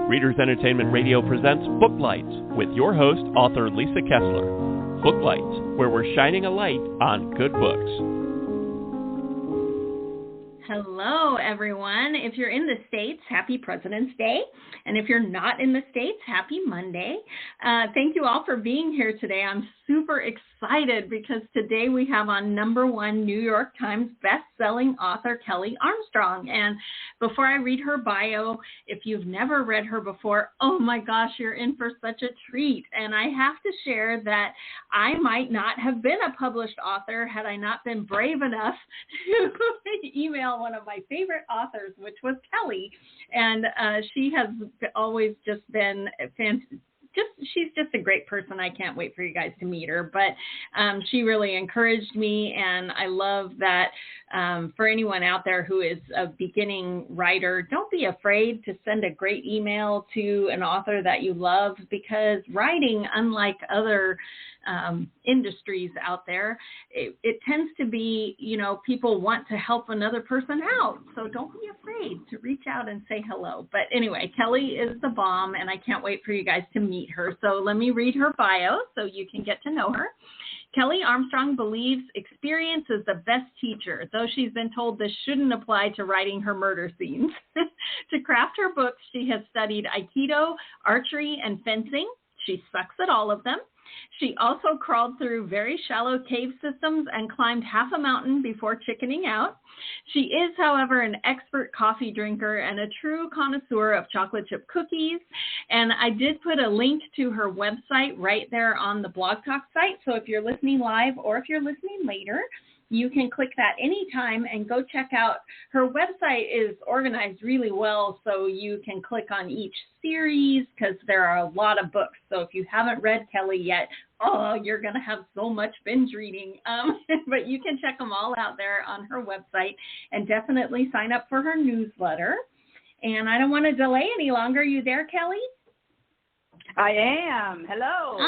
Readers Entertainment Radio presents Booklights with your host, author Lisa Kessler. Booklights, where we're shining a light on good books. Hello, everyone. If you're in the States, happy President's Day. And if you're not in the States, happy Monday. Thank you all for being here today. I'm super excited because today we have on #1 New York Times best-selling author Kelley Armstrong. And before I read her bio, if you've never read her before, oh my gosh, you're in for such a treat. And I have to share that I might not have been a published author had I not been brave enough to email one of my favorite authors, which was Kelley. And she has always just been fantastic. She's just a great person. I can't wait for you guys to meet her. But she really encouraged me, and I love that for anyone out there who is a beginning writer, don't be afraid to send a great email to an author that you love, because writing, unlike other industries out there, it tends to be, people want to help another person out. So don't be afraid to reach out and say hello. But anyway, Kelley is the bomb, and I can't wait for you guys to meet her. So let me read her bio so you can get to know her. Kelley Armstrong believes experience is the best teacher, though she's been told this shouldn't apply to writing her murder scenes. To craft her books, she has studied Aikido, archery, and fencing. She sucks at all of them. She also crawled through very shallow cave systems and climbed half a mountain before chickening out. She is, however, an expert coffee drinker and a true connoisseur of chocolate chip cookies. And I did put a link to her website right there on the Blog Talk site. So if you're listening live or if you're listening later, you can click that anytime and go check out. Her website is organized really well, so you can click on each series because there are a lot of books. So if you haven't read Kelley yet, you're going to have so much binge reading. But you can check them all out there on her website, and definitely sign up for her newsletter. And I don't want to delay any longer. Are you there, Kelley? I am. Hello.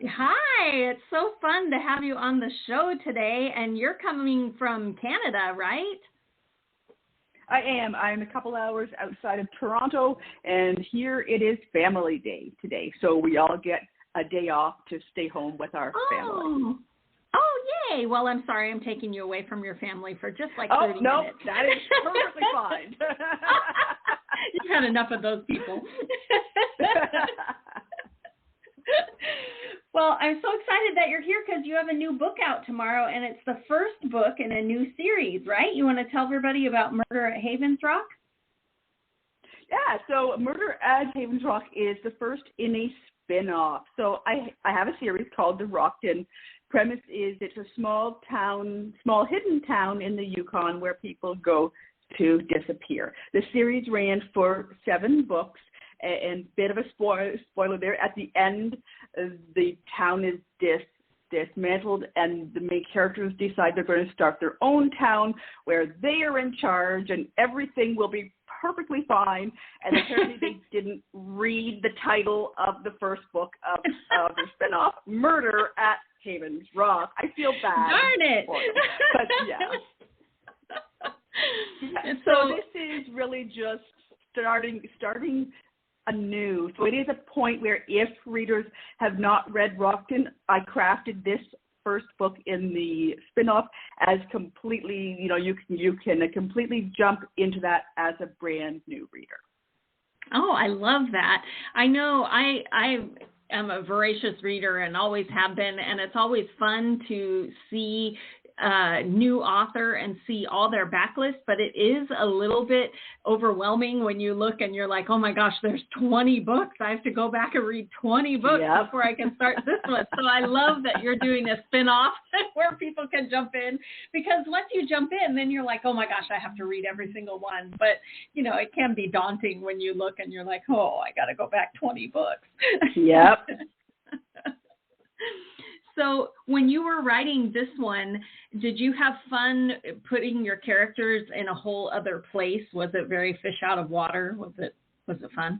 Hi. It's so fun to have you on the show today. And you're coming from Canada, right? I am. I'm a couple hours outside of Toronto, and here it is Family Day today. So we all get a day off to stay home with our family. Oh, yay. Well, I'm sorry I'm taking you away from your family for just like 30 minutes. No, that is perfectly fine. You've had enough of those people. Well, I'm so excited that you're here because you have a new book out tomorrow, and it's the first book in a new series, right? You want to tell everybody about Murder at Havens Rock? Yeah, so Murder at Havens Rock is the first in a spin-off. So I have a series called The Rockton. Premise is it's a small hidden town in the Yukon where people go to disappear. The series ran for 7 books, and bit of a spoiler there. At the end, the town is dismantled, and the main characters decide they're going to start their own town where they are in charge, and everything will be perfectly fine. And apparently they didn't read the title of the first book of the spinoff, Murder at Havens Rock. I feel bad. Darn it. But yeah. So this is really just starting anew. So it is a point where if readers have not read Rockton, I crafted this first book in the spin-off as completely, you can completely jump into that as a brand new reader. Oh, I love that. I know I am a voracious reader and always have been, and it's always fun to see new author and see all their backlist, but it is a little bit overwhelming when you look and you're like, oh my gosh, there's 20 books. I have to go back and read 20 books before I can start this one. So I love that you're doing a spin-off where people can jump in, because once you jump in, then you're like, oh my gosh, I have to read every single one. But, it can be daunting when you look and you're like, oh, I got to go back 20 books. Yep. So when you were writing this one, did you have fun putting your characters in a whole other place? Was it very fish out of water? Was it fun?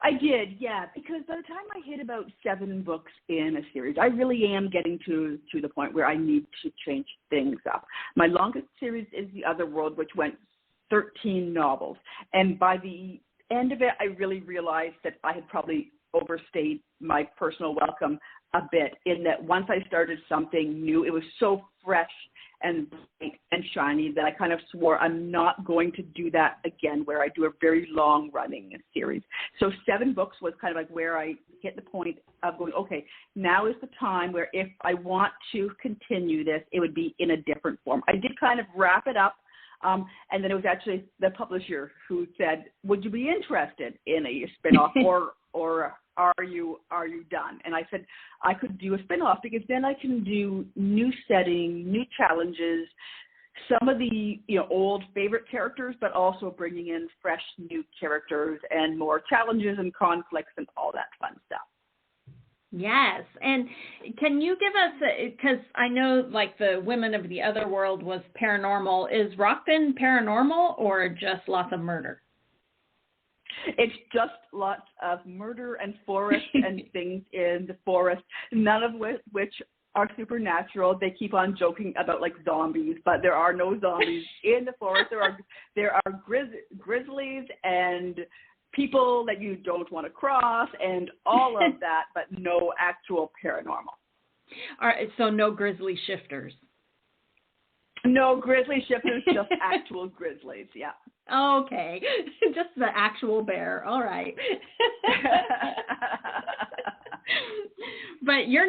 I did, yeah, because by the time I hit about 7 books in a series, I really am getting to the point where I need to change things up. My longest series is The Other World, which went 13 novels. And by the end of it, I really realized that I had probably overstayed my personal welcome a bit, in that once I started something new, it was so fresh and bright and shiny that I kind of swore I'm not going to do that again, where I do a very long running series. So 7 books was kind of like where I hit the point of going, okay, now is the time where if I want to continue this, it would be in a different form. I did kind of wrap it up. And then it was actually the publisher who said, would you be interested in a spinoff or are you done? And I said, I could do a spinoff because then I can do new setting, new challenges, some of the old favorite characters, but also bringing in fresh new characters and more challenges and conflicts and all that fun stuff. Yes. And can you give us, because I know like the Women of the Other World was paranormal, is Rockton paranormal or just lots of murder? It's just lots of murder and forest and things in the forest, none of which are supernatural. They keep on joking about like zombies, but there are no zombies in the forest. There are grizzlies and people that you don't want to cross and all of that, but no actual paranormal. All right, so no grizzly shifters. No grizzly shifters, just actual grizzlies, yeah. Okay, just the actual bear. All right. But you're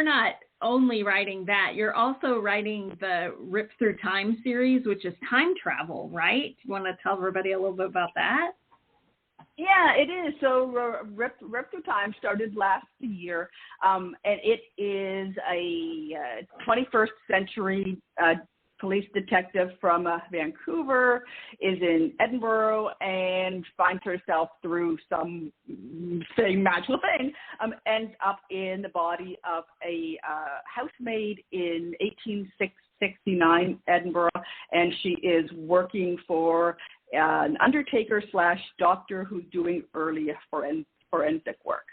not only writing that. You're also writing the Rip Through Time series, which is time travel, right? You want to tell everybody a little bit about that? Yeah, it is. So Rip Through Time started last year, and it is a 21st century police detective from Vancouver, is in Edinburgh, and finds herself through some magical thing, ends up in the body of a housemaid in 1869 Edinburgh, and she is working for an undertaker / doctor who's doing early forensic work.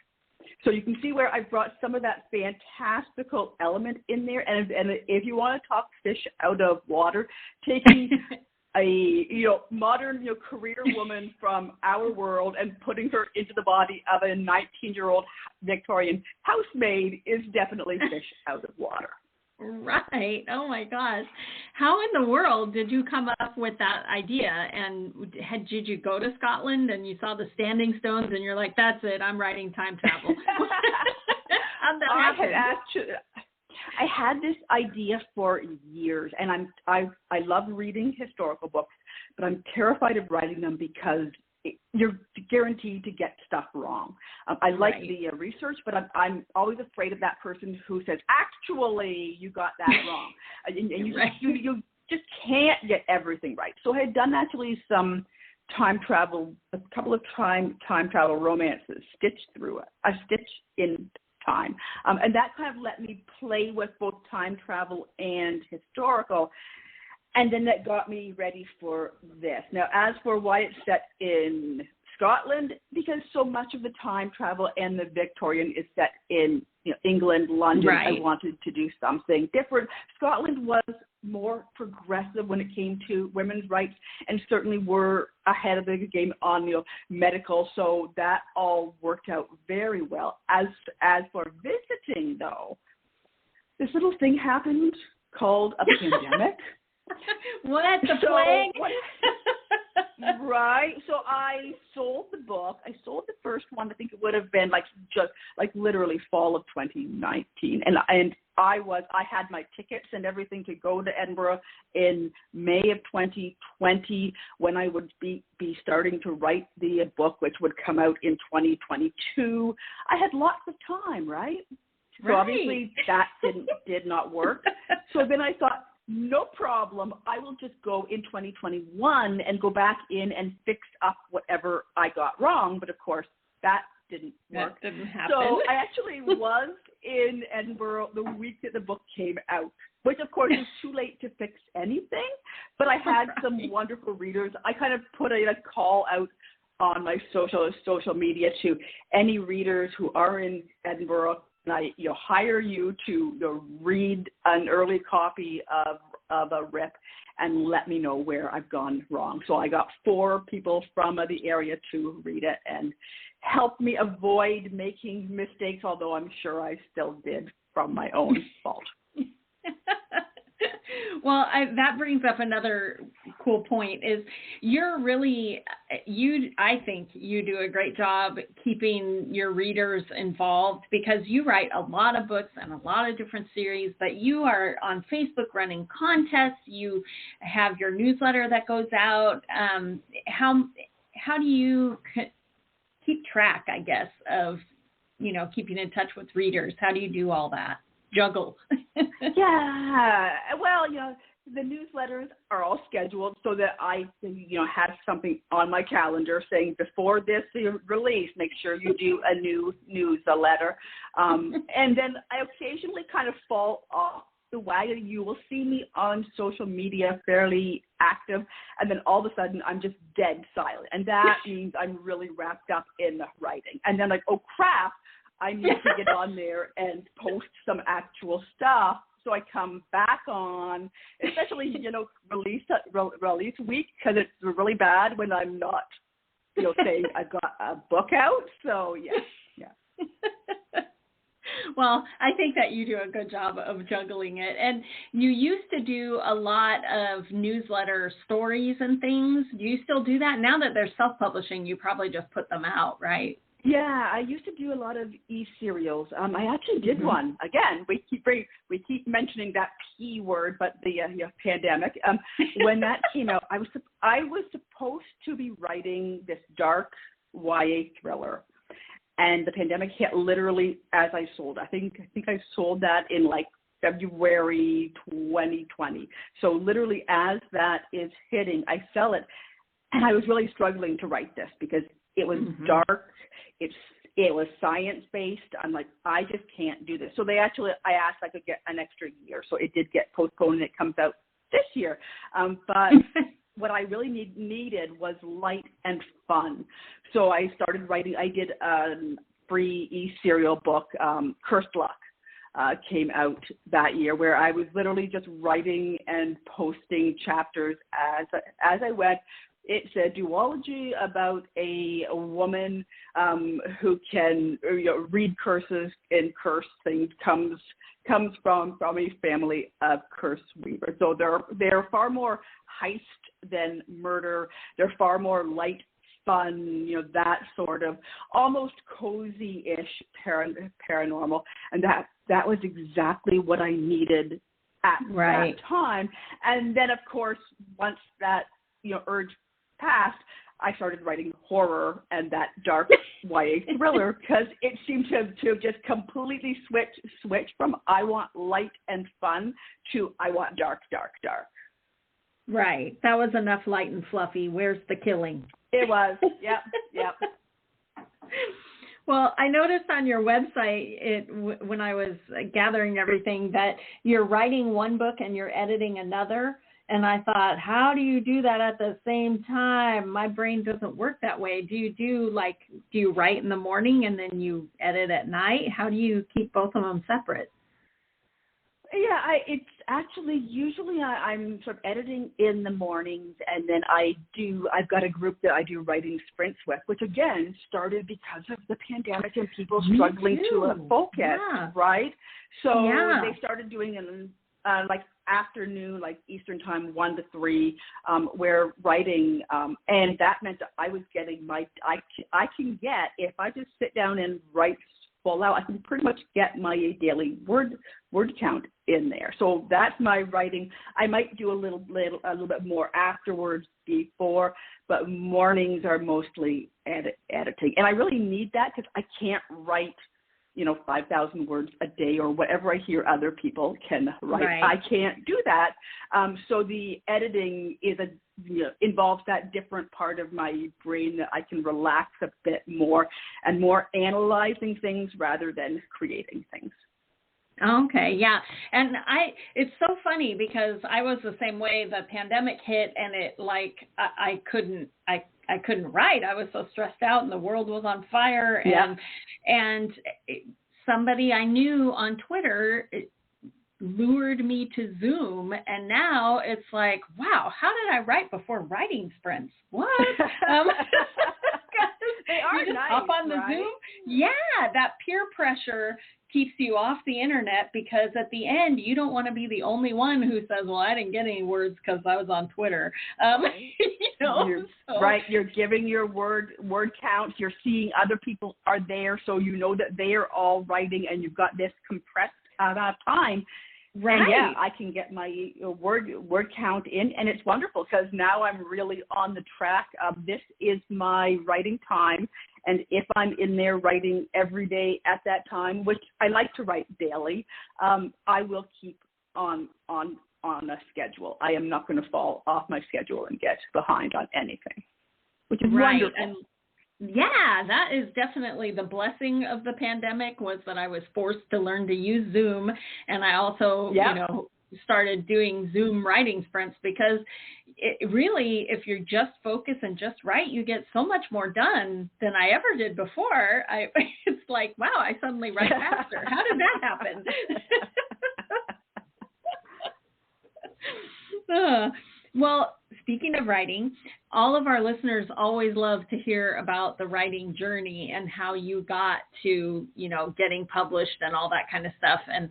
So you can see where I brought some of that fantastical element in there. And if you want to talk fish out of water, taking a modern career woman from our world and putting her into the body of a 19-year-old Victorian housemaid is definitely fish out of water. Right. Oh my gosh. How in the world did you come up with that idea? And did you go to Scotland and you saw the standing stones and you're like, that's it, I'm writing time travel? How'd that happen? I had this idea for years, and I love reading historical books, but I'm terrified of writing them because you're guaranteed to get stuff wrong. I like the research, but I'm always afraid of that person who says, actually, you got that wrong. And you just can't get everything right. So I had done actually some time travel, a couple of time travel romances, A Stitch in Time. And that kind of let me play with both time travel and historical. And then that got me ready for this. Now, as for why it's set in Scotland, because so much of the time travel and the Victorian is set in England, London. Right. I wanted to do something different. Scotland was more progressive when it came to women's rights, and certainly were ahead of the game on medical. So that all worked out very well. As for visiting, though, this little thing happened called a pandemic. What? The plague? Right. So I sold the book. I sold the first one. I think it would have been literally fall of 2019. And I had my tickets and everything to go to Edinburgh in May of 2020 when I would be starting to write the book, which would come out in 2022. I had lots of time, right? So obviously that did not work. So then I thought, no problem. I will just go in 2021 and go back in and fix up whatever I got wrong. But of course, that didn't work. That didn't happen. So I actually was in Edinburgh the week that the book came out, which of course is too late to fix anything. But I had some wonderful readers. I kind of put a call out on my social media to any readers who are in Edinburgh. And I hire you to read an early copy of of a rip and let me know where I've gone wrong. So I got 4 people from the area to read it and help me avoid making mistakes, although I'm sure I still did from my own fault. Well, that brings up another cool point is I think you do a great job keeping your readers involved because you write a lot of books and a lot of different series, but you are on Facebook running contests. You have your newsletter that goes out. How do you keep track, I guess, of, keeping in touch with readers? How do you do all that? Juggle. Yeah. Well, the newsletters are all scheduled so that I, have something on my calendar saying before this release, make sure you do a new newsletter. And then I occasionally kind of fall off the wagon. You will see me on social media fairly active, and then all of a sudden I'm just dead silent. And that means I'm really wrapped up in writing. And then oh crap, I need to get on there and post some actual stuff. So I come back on, especially, release week, because it's really bad when I'm not, saying I've got a book out. So, yeah. Well, I think that you do a good job of juggling it. And you used to do a lot of newsletter stories and things. Do you still do that? Now that they're self-publishing, you probably just put them out, right? Yeah, I used to do a lot of e-serials. I actually did one. Again, we keep mentioning that P word, but the pandemic. When that came out, I was supposed to be writing this dark YA thriller, and the pandemic hit literally as I sold. I think I sold that in February 2020. So literally as that is hitting, I sell it, and I was really struggling to write this because it was dark. It was science-based. I'm like, I just can't do this. So I asked if I could get an extra year. So it did get postponed, and it comes out this year. But what I really needed was light and fun. So I started writing. I did a free e-serial book, Cursed Luck, came out that year, where I was literally just writing and posting chapters as I went. It's a duology about a woman who can read curses and curse things. Comes from a family of curse weavers. So they're far more heist than murder. They're far more light, fun, that sort of almost cozy-ish paranormal. And that was exactly what I needed at that time. And then, of course, once that urge passed, I started writing horror and that dark YA thriller because it seemed to just completely switch from I want light and fun to I want dark. Right. That was enough light and fluffy. Where's the killing? It was. Yep. Well, I noticed on your website, when I was gathering everything, that you're writing one book and you're editing another. And I thought, how do you do that at the same time? My brain doesn't work that way. Do you write in the morning and then you edit at night? How do you keep both of them separate? Yeah, it's actually usually I'm sort of editing in the mornings, and then I've got a group that I do writing sprints with, which again started because of the pandemic and people struggling to focus, right? So they started doing it afternoon, Eastern time, 1 to 3, where writing, and that meant that I was getting I can get, if I just sit down and write full out, I can pretty much get my daily word count in there. So that's my writing. I might do a little bit more afterwards before, but mornings are mostly editing. And I really need that because I can't write 5,000 words a day or whatever I hear other people can write. Right. I can't do that. So the editing involves that different part of my brain that I can relax a bit more and more analyzing things rather than creating things. Okay, yeah. And it's so funny because I was the same way. The pandemic hit and I couldn't write. I was so stressed out and the world was on fire. And somebody I knew on Twitter lured me to Zoom, and now it's like, wow, how did I write before writing sprints? What? They are you just nice, hop on the right? Zoom. Yeah, that peer pressure keeps you off the internet, because at the end you don't want to be the only one who says, well, I didn't get any words because I was on Twitter. Right. So. Right, you're giving your word count. You're seeing other people are there, so you know that they are all writing, and you've got this compressed amount of time. Right. And yeah, I can get my word count in, and it's wonderful because now I'm really on the track of this is my writing time. And if I'm in there writing every day at that time, which I like to write daily, I will keep on a schedule. I am not going to fall off my schedule and get behind on anything, which is wonderful. And yeah, that is definitely the blessing of the pandemic, was that I was forced to learn to use Zoom. And I also, started doing Zoom writing sprints, because it really, if you just focus and just write, you get so much more done than I ever did before. It's like, wow, I suddenly write faster. How did that happen? Well, speaking of writing, all of our listeners always love to hear about the writing journey and how you got to, getting published and all that kind of stuff. And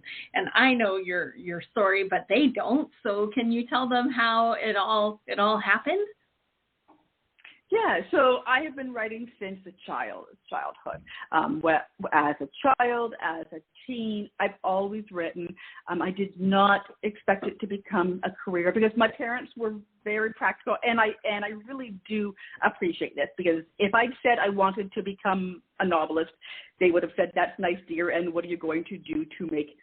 I know your story, but they don't. So can you tell them how it all happened? Yeah, so I have been writing since childhood. As a child, as a teen, I've always written. I did not expect it to become a career, because my parents were very practical, and I really do appreciate this, because if I'd said I wanted to become a novelist, they would have said, "That's nice, dear, and what are you going to do to make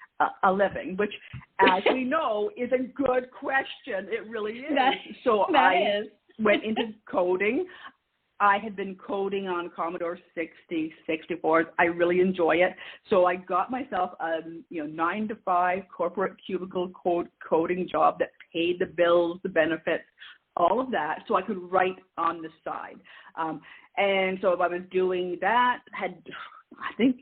a living?" Which, as we know, is a good question. It really is. I went into coding. I had been coding on Commodore 60, 64. I really enjoy it. So I got myself a 9-to-5 corporate cubicle coding job that paid the bills, the benefits, all of that, so I could write on the side. And so I was doing that, I think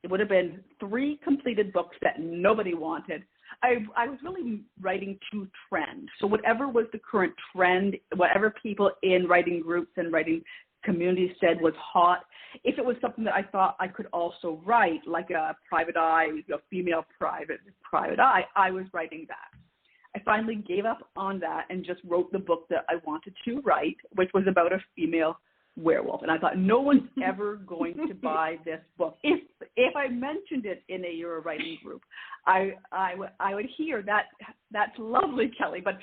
it would have been 3 completed books that nobody wanted. I was really writing to trend. So whatever was the current trend, whatever people in writing groups and writing communities said was hot, if it was something that I thought I could also write, like a private eye, a female private eye, I was writing that. I finally gave up on that and just wrote the book that I wanted to write, which was about a female werewolf. And I thought, no one's ever going to buy this book. If I mentioned it in a writing group, I would hear that. That's lovely, Kelley, but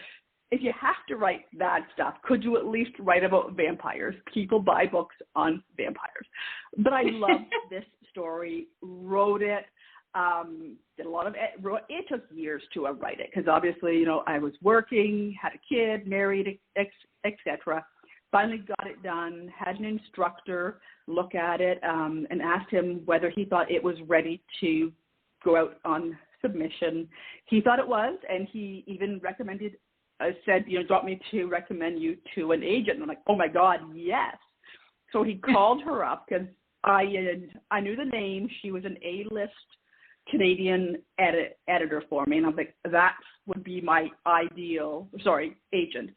if you have to write that stuff, could you at least write about vampires? People buy books on vampires. But I loved this story, wrote it, did a lot of it. It took years to write it, because obviously, I was working, had a kid, married, etc. Finally got it done, had an instructor look at it, and asked him whether he thought it was ready to go out on submission. He thought it was, and he even recommended, said, got me to recommend you to an agent. And I'm like, oh my God, yes. So he called her up, because I knew the name. She was an A-list Canadian editor for me, and I was like, that would be my agent,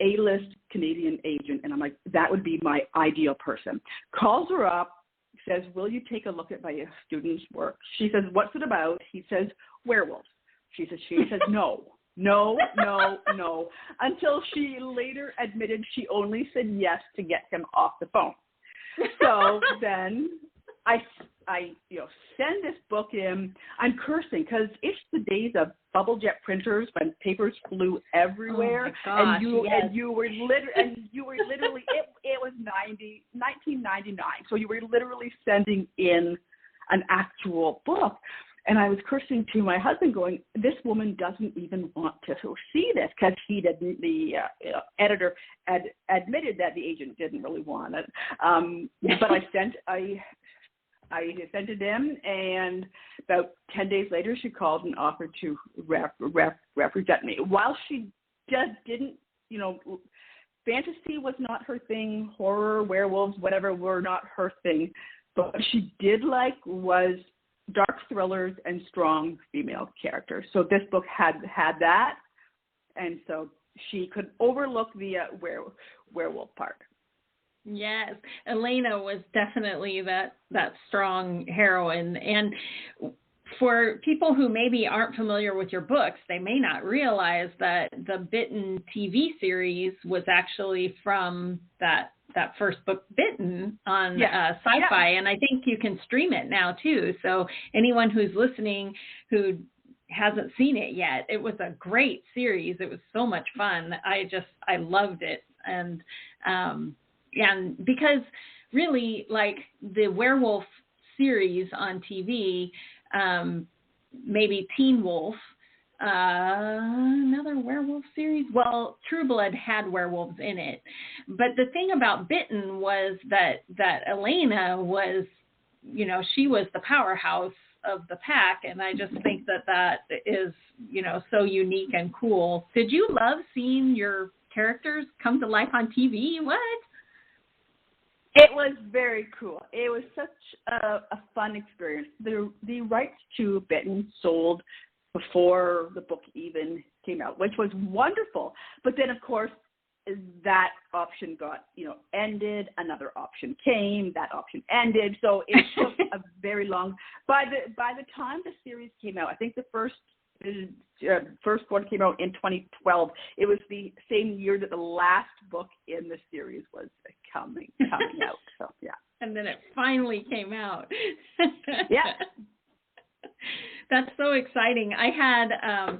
A-list Canadian agent, and I'm like, that would be my ideal person. Calls her up, says, will you take a look at my student's work? She says, what's it about? He says, werewolves. She says, no, until she later admitted she only said yes to get him off the phone. So then I send this book in. I'm cursing, because it's the days of bubble jet printers when papers flew everywhere. Oh my gosh, and you were literally it was 1999. So you were literally sending in an actual book. And I was cursing to my husband, going, this woman doesn't even want to see this, because the editor admitted that the agent didn't really want it. But I sent it in, and about 10 days later, she called and offered to represent me. While she just didn't, fantasy was not her thing, horror, werewolves, whatever, were not her thing. But what she did like was dark thrillers and strong female characters. So this book had that, and so she could overlook the werewolf part. Yes, Elena was definitely that strong heroine. And for people who maybe aren't familiar with your books, they may not realize that the Bitten TV series was actually from that first book, Bitten, on Sci-Fi. And I think you can stream it now too. So anyone who's listening who hasn't seen it yet, it was a great series. It was so much fun. I loved it. And because really, like, the werewolf series on TV, maybe Teen Wolf, another werewolf series. Well, True Blood had werewolves in it. But the thing about Bitten was that Elena was, she was the powerhouse of the pack. And I just think that is, so unique and cool. Did you love seeing your characters come to life on TV? What? It was very cool. It was such a fun experience. The rights to Bitten sold before the book even came out, which was wonderful. But then, of course, that option got, ended. Another option came. That option ended. So it took a very long. By the time the series came out, I think the first one came out in 2012. It was the same year that the last book in the series was coming out. So yeah. And then it finally came out. Yeah. That's so exciting. I had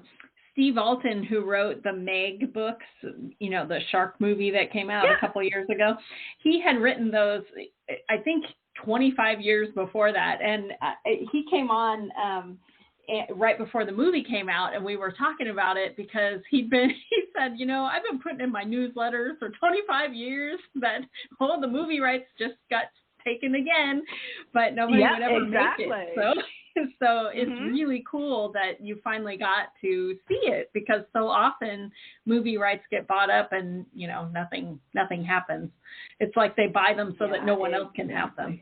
Steve Alton, who wrote the Meg books, the shark movie that came out a couple years ago. He had written those, I think, 25 years before that. And he came on right before the movie came out, and we were talking about it because he said, I've been putting in my newsletters for 25 years that, the movie rights just got taken again, but nobody would ever make it. So it's really cool that you finally got to see it, because so often movie rights get bought up and, nothing happens. It's like they buy them so that no one else can have them.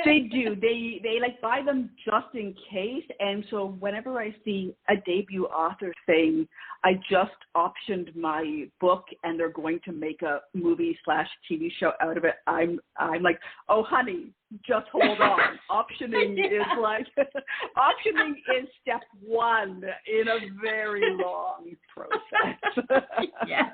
They do. They like buy them just in case. And so whenever I see a debut author saying, I just optioned my book and they're going to make a movie/TV show out of it, I'm like, oh, honey, just hold on. Optioning is step one in a very long process. Yes.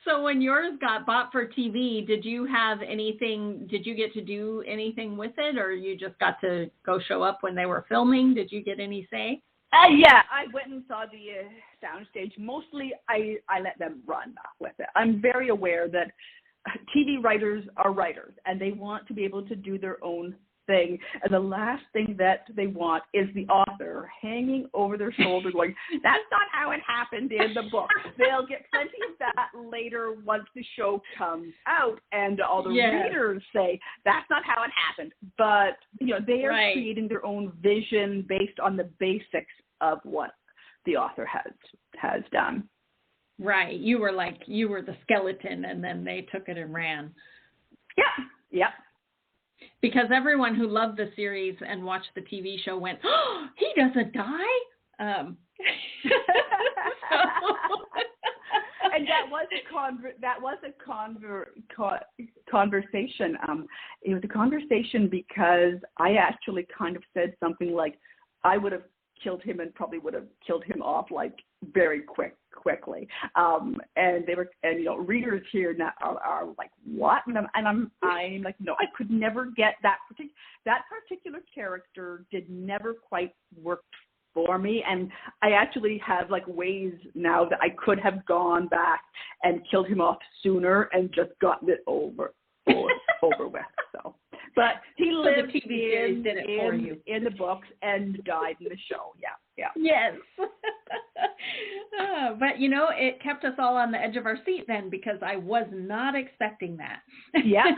So when yours got bought for TV, did you get to do anything with it, or you just got to go show up when they were filming? Did you get any say? Yeah, I went and saw the soundstage. Mostly I let them run with it. I'm very aware that TV writers are writers, and they want to be able to do their own thing. And the last thing that they want is the author hanging over their shoulder going, that's not how it happened in the book. They'll get plenty of that later once the show comes out, and all the readers say, that's not how it happened. But, they are creating their own vision based on the basics of what the author has done. Right. You were the skeleton, and then they took it and ran. Yeah. Yep. Because everyone who loved the series and watched the TV show went, oh, he doesn't die? And that was a conversation. It was a conversation because I actually kind of said something like, I would have killed him and probably would have killed him off like very quickly. And they were, readers here now are like, what? And I'm like, no, I could never get that particular character did never quite work for me. And I actually have like ways now that I could have gone back and killed him off sooner and just gotten it over with. So, but he lived in the books and died in the show. Yeah. Yes. But it kept us all on the edge of our seat then, because I was not expecting that. Yeah.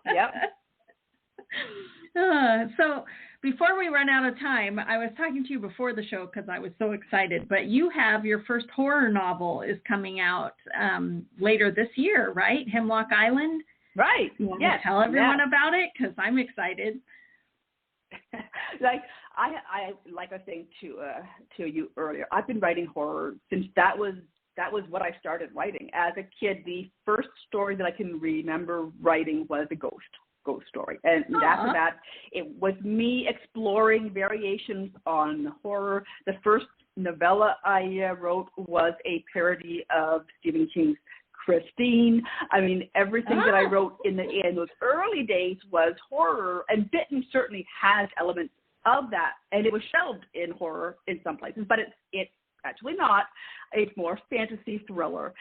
Yep. So before we run out of time, I was talking to you before the show because I was so excited, but you have your first horror novel is coming out later this year, right? Hemlock Island? Right. You want to tell everyone about it? Because I'm excited. Like I like I was saying to you earlier, I've been writing horror since that was what I started writing. As a kid, the first story that I can remember writing was a ghost story. And after that, it was me exploring variations on horror. The first novella I wrote was a parody of Stephen King's Christine. I mean, everything that I wrote in those early days was horror, and Bitten certainly has elements of that, and it was shelved in horror in some places, but it's actually not. It's more fantasy thriller.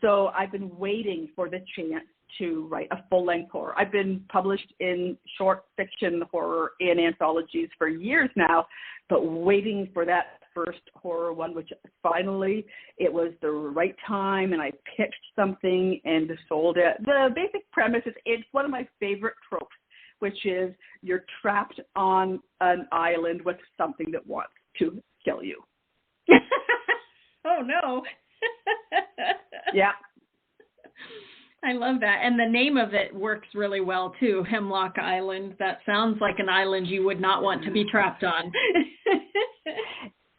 So I've been waiting for the chance to write a full-length horror. I've been published in short fiction horror in anthologies for years now, but waiting for that first horror one, which finally it was the right time, and I pitched something and sold it. The basic premise is it's one of my favorite tropes, which is you're trapped on an island with something that wants to kill you. Oh, no. Yeah. I love that. And the name of it works really well, too, Hemlock Island. That sounds like an island you would not want to be trapped on.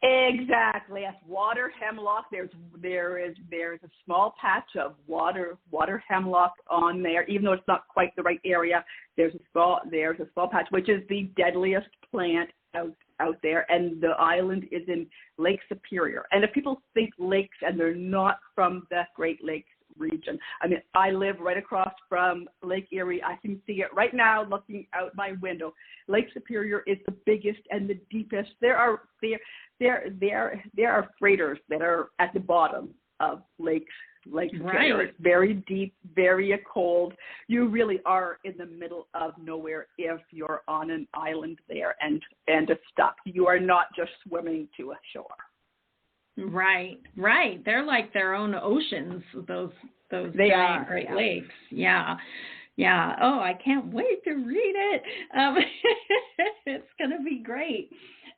Exactly. Yes, water hemlock. There is a small patch of water hemlock on there, even though it's not quite the right area. There's a small patch, which is the deadliest plant out there, and the island is in Lake Superior. And if people think lakes and they're not from the Great Lakes region, I mean, I live right across from Lake Erie. I can see it right now looking out my window. Lake Superior is the biggest and the deepest. There are freighters that are at the bottom of Lake Superior. Right. It's very deep, very cold. You really are in the middle of nowhere if you're on an island there and just stuck. You are not just swimming to a shore. Right. They're like their own oceans, those they giant are, Great yeah. Lakes. Yeah. Oh, I can't wait to read it. It's going to be great.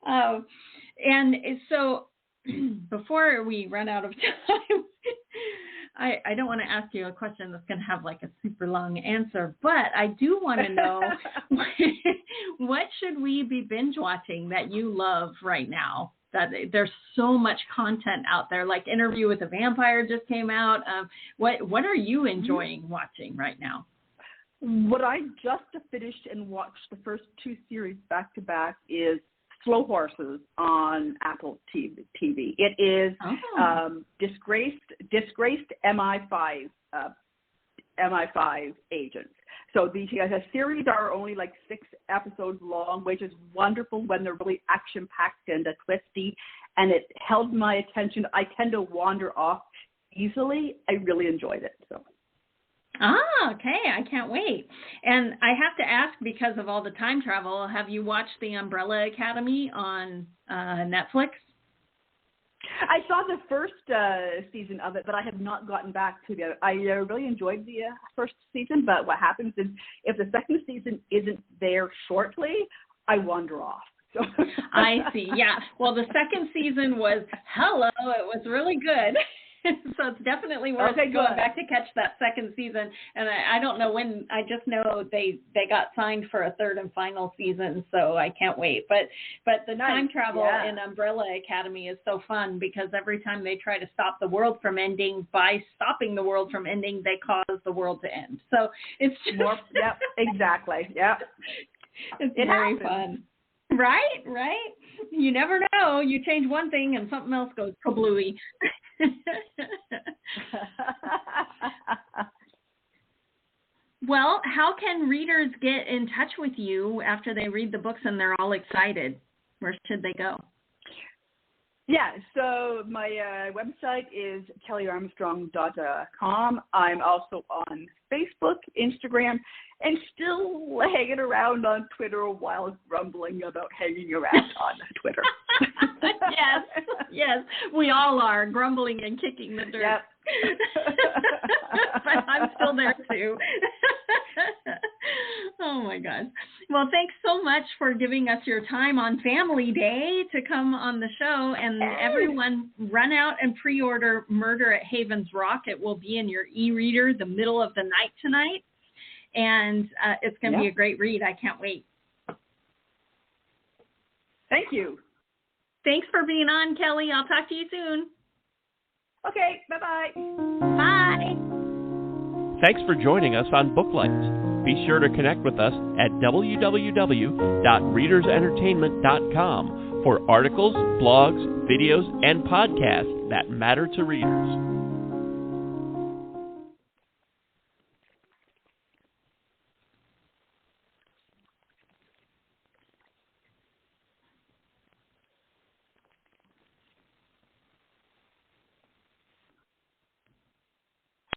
And so before we run out of time, I don't want to ask you a question that's going to have like a super long answer, but I do want to know what should we be binge watching that you love right now? That there's so much content out there, like Interview with a Vampire just came out. What are you enjoying watching right now? What I just finished and watched the first two series back to back is Slow Horses on Apple TV. It is disgraced MI5 agents. So the series are only like 6 episodes long, which is wonderful when they're really action-packed and twisty, and it held my attention. I tend to wander off easily. I really enjoyed it. So. Okay. I can't wait. And I have to ask, because of all the time travel, have you watched The Umbrella Academy on Netflix? I saw the first season of it, but I have not gotten back to it. I really enjoyed the first season, but what happens is if the second season isn't there shortly, I wander off. So. I see. Yeah. Well, the second season was it was really good. So it's definitely worth going back to catch that second season. And I don't know when. I just know they got signed for a third and final season, so I can't wait. But the time travel in Umbrella Academy is so fun because every time they try to stop the world from ending, by stopping the world from ending, they cause the world to end. So it's just yep, exactly. Yep. It's very fun. Right. You never know. You change one thing and something else goes kablooey. Well, how can readers get in touch with you after they read the books and they're all excited? Where should they go? Yeah, so my website is kellyarmstrong.com. I'm also on Facebook, Instagram, and still hanging around on Twitter while grumbling about hanging around on Twitter. Yes, we all are grumbling and kicking the dirt. Yep. But I'm still there too. Oh my gosh. Well, thanks so much for giving us your time on Family Day to come on the show. And everyone, run out and pre-order Murder at Havens Rock. It will be in your e-reader the middle of the night tonight. and it's going to be a great read. I can't wait. Thank you. Thanks for being on, Kelley. I'll talk to you soon. Okay, bye-bye. Bye. Thanks for joining us on Booklights. Be sure to connect with us at www.readersentertainment.com for articles, blogs, videos, and podcasts that matter to readers.